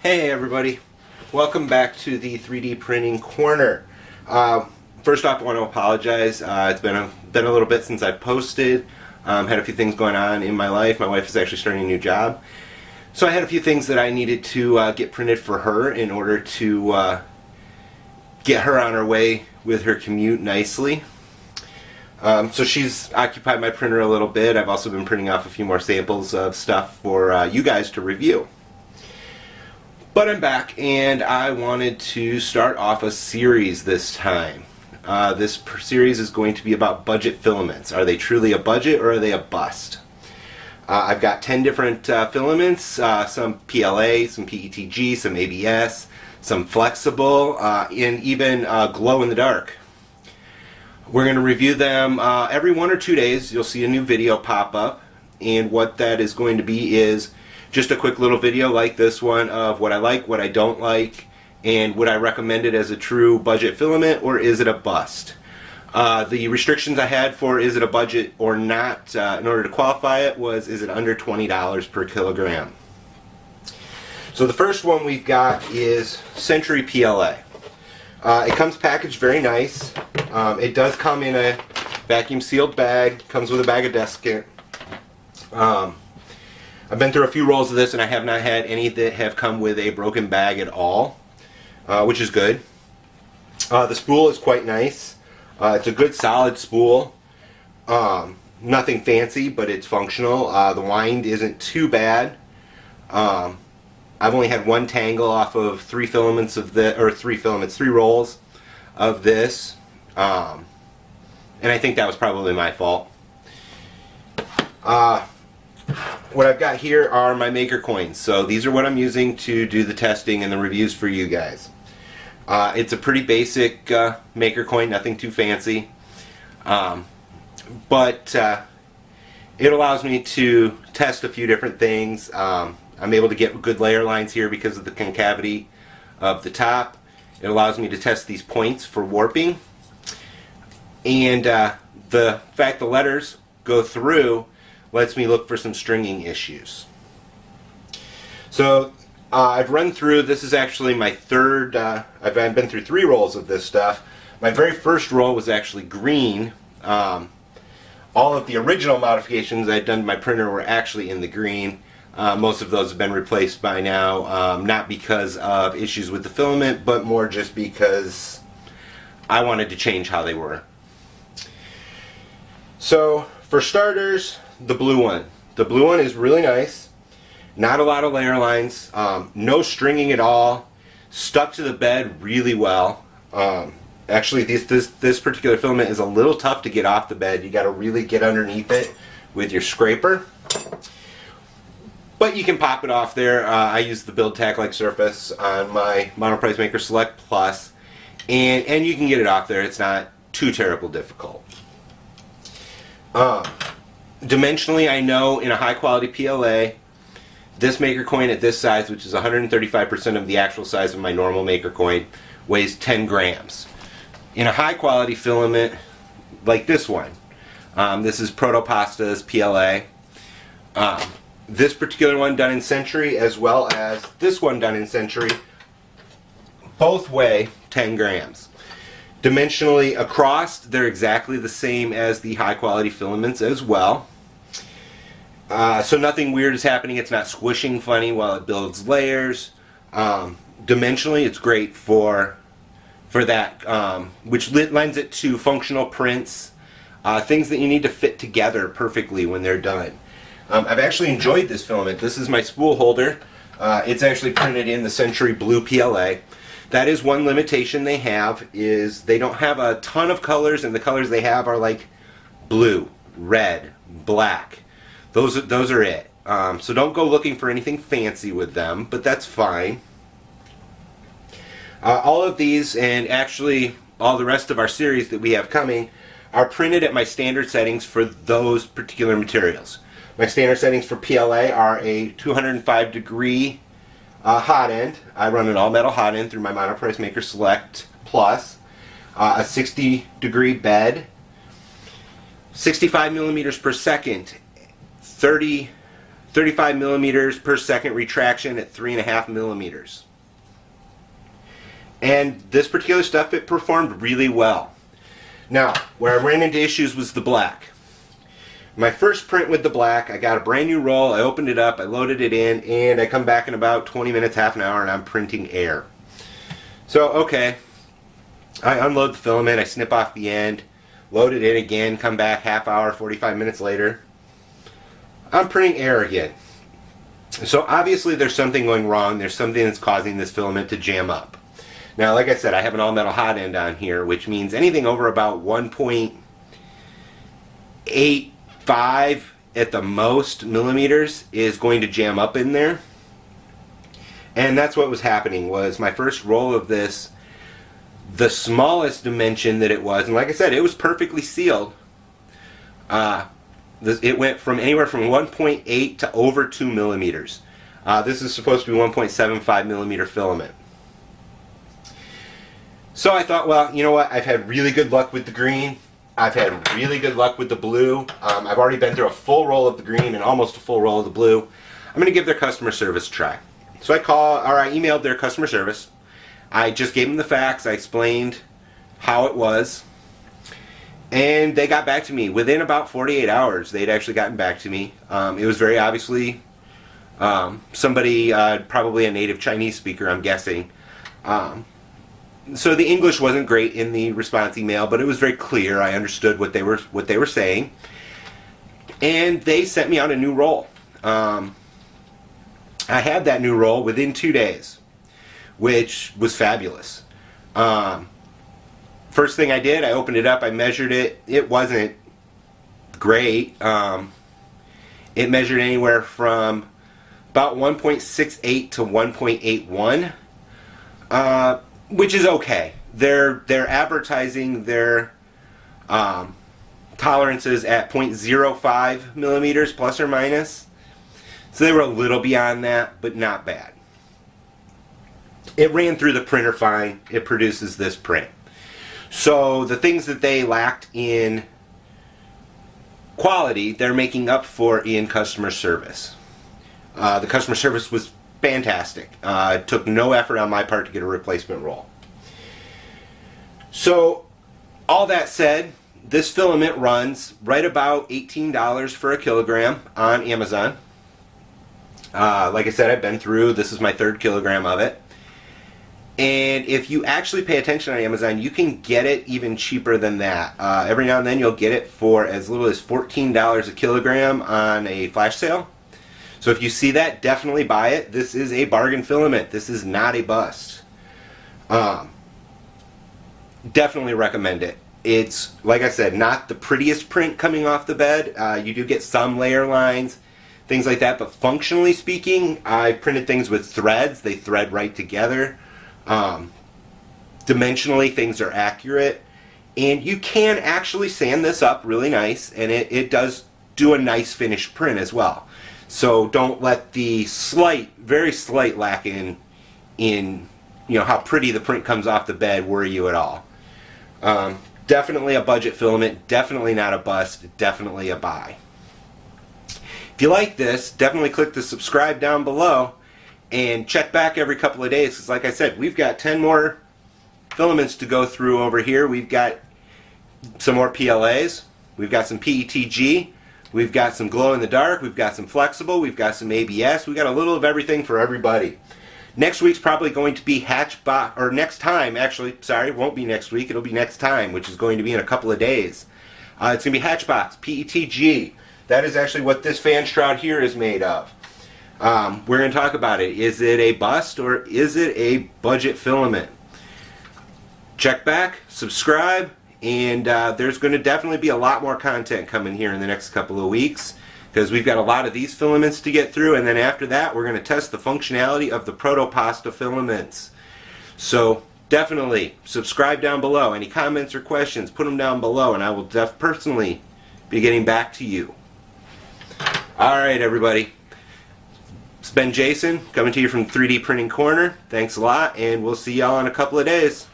Hey everybody, welcome back to the 3D printing corner. First off, I want to apologize. It's been a little bit since I've posted. Had a few things going on in my life. My wife is actually starting a new job, so I had a few things that I needed to get printed for her in order to get her on her way with her commute nicely. So she's occupied my printer a little bit. I've also been printing off a few more samples of stuff for you guys to review. But I'm back, and I wanted to start off a series this time. This series is going to be about budget filaments. Are they truly a budget, or are they a bust? I've got 10 different filaments, some PLA, some PETG, some ABS, some flexible, and even glow in the dark. We're going to review them every 1 or 2 days. You'll see a new video pop up, and what that is going to be is just a quick little video like this one of what I like, what I don't like, and would I recommend it as a true budget filament, or is it a bust? The restrictions I had for is it a budget or not in order to qualify it was, is it under $20 per kilogram? So the first one we've got is Century PLA. It comes packaged very nice. It does come in a vacuum sealed bag, comes with a bag of desiccant. I've been through a few rolls of this, and I have not had any that have come with a broken bag at all, which is good. The spool is quite nice. It's a good solid spool. Nothing fancy, but it's functional. The wind isn't too bad. I've only had one tangle off of 3 filaments of the, 3 rolls of this, and I think that was probably my fault. What I've got here are my maker coins. So these are what I'm using to do the testing and the reviews for you guys. It's a pretty basic maker coin, nothing too fancy. But it allows me to test a few different things. I'm able to get good layer lines here because of the concavity of the top. It allows me to test these points for warping. And the fact the letters go through lets me look for some stringing issues. So I've run through, this is actually my third, I've been through 3 rolls of this stuff. My very first roll was actually green. All of the original modifications I'd done to my printer were actually in the green. Most of those have been replaced by now, not because of issues with the filament, but more just because I wanted to change how they were. So for starters, the blue one. The blue one is really nice. Not a lot of layer lines. No stringing at all. Stuck to the bed really well. Actually, this particular filament is a little tough to get off the bed. You got to really get underneath it with your scraper. But you can pop it off there. I use the Build Tack-like surface on my Monoprice Maker Select Plus, and you can get it off there. It's not too terrible difficult. Dimensionally, I know in a high quality PLA, this maker coin at this size, which is 135% of the actual size of my normal maker coin, weighs 10 grams. In a high quality filament like this one, this is Protopasta's PLA. This particular one done in Century, as well as this one done in Century, both weigh 10 grams. Dimensionally across, they're exactly the same as the high quality filaments as well. So nothing weird is happening. It's not squishing funny while it builds layers. Dimensionally, it's great for that, which lends it to functional prints, things that you need to fit together perfectly when they're done. I've actually enjoyed this filament. This is my spool holder. It's actually printed in the Century Blue PLA. That is one limitation they have, is they don't have a ton of colors, and the colors they have are like blue, red, black. Those are it. So don't go looking for anything fancy with them, but that's fine. All of these, and actually all the rest of our series that we have coming, are printed at my standard settings for those particular materials. My standard settings for PLA are a 205 degree hot end. I run an all metal hot end through my Monoprice Maker Select Plus. A 60 degree bed, 65 millimeters per second, 30 35 millimeters per second retraction at 3.5 millimeters. And this particular stuff, it performed really well. Now, where I ran into issues was the black. My first print with the black, I got a brand new roll, I opened it up, I loaded it in, and I come back in about 20 minutes, half an hour, and I'm printing air. So, okay, I unload the filament, I snip off the end, load it in again, come back half hour, 45 minutes later, I'm printing air again. So obviously there's something going wrong, there's something that's causing this filament to jam up. Now, like I said, I have an all-metal hot end on here, which means anything over about 1.85 at the most millimeters is going to jam up in there. And that's what was happening. Was my first roll of this, the smallest dimension that it was, and like I said, it was perfectly sealed. It went from anywhere from 1.8 to over 2 millimeters. This is supposed to be 1.75 millimeter filament. So I thought, well, you know what? I've had really good luck with the green. I've had really good luck with the blue. I've already been through a full roll of the green and almost a full roll of the blue. I'm going to give their customer service a try. So I emailed their customer service. I just gave them the facts. I explained how it was. And they got back to me. Within about 48 hours, they'd actually gotten back to me. It was very obviously somebody, probably a native Chinese speaker, I'm guessing. So the English wasn't great in the response email, but it was very clear. I understood what they were saying, and they sent me out a new roll. I had that new roll within 2 days, which was fabulous. First thing I did, I opened it up, I measured it. It wasn't great. It measured anywhere from about 1.68 to 1.81. Which is okay. They're advertising their tolerances at 0.05 millimeters plus or minus. So they were a little beyond that, but not bad. It ran through the printer fine. It produces this print. So the things that they lacked in quality, they're making up for in customer service. The customer service was fantastic. It took no effort on my part to get a replacement roll. So, all that said, this filament runs right about $18 for a kilogram on Amazon. Like I said, I've been through, this is my 3rd kilogram of it. And if you actually pay attention on Amazon, you can get it even cheaper than that. Every now and then you'll get it for as little as $14 a kilogram on a flash sale. So if you see that, definitely buy it. This is a bargain filament. This is not a bust. Definitely recommend it. It's, like I said, not the prettiest print coming off the bed. You do get some layer lines, things like that, but functionally speaking, I printed things with threads. They thread right together. Dimensionally, things are accurate. And you can actually sand this up really nice, and it does do a nice finished print as well. So don't let the very slight lack in how pretty the print comes off the bed worry you at all. Definitely a budget filament, definitely not a bust, definitely a buy. If you like this, definitely click the subscribe down below and check back every couple of days, because like I said, we've got 10 more filaments to go through over here. We've got some more PLAs, we've got some PETG, we've got some glow in the dark, we've got some flexible, we've got some ABS, we've got a little of everything for everybody. Next week's probably going to be hatchbox, or next time, actually, sorry, it won't be next week, it'll be next time, which is going to be in a couple of days. It's going to be hatchbox, PETG. That is actually what this fan shroud here is made of. We're going to talk about it. Is it a bust or is it a budget filament? Check back, subscribe, and there's going to definitely be a lot more content coming here in the next couple of weeks, because we've got a lot of these filaments to get through, and then after that we're going to test the functionality of the Protopasta filaments. So definitely subscribe down below. Any comments or questions, put them down below, and I will personally be getting back to you. Alright everybody, it's been Jason coming to you from 3D Printing Corner. Thanks a lot, and we'll see y'all in a couple of days.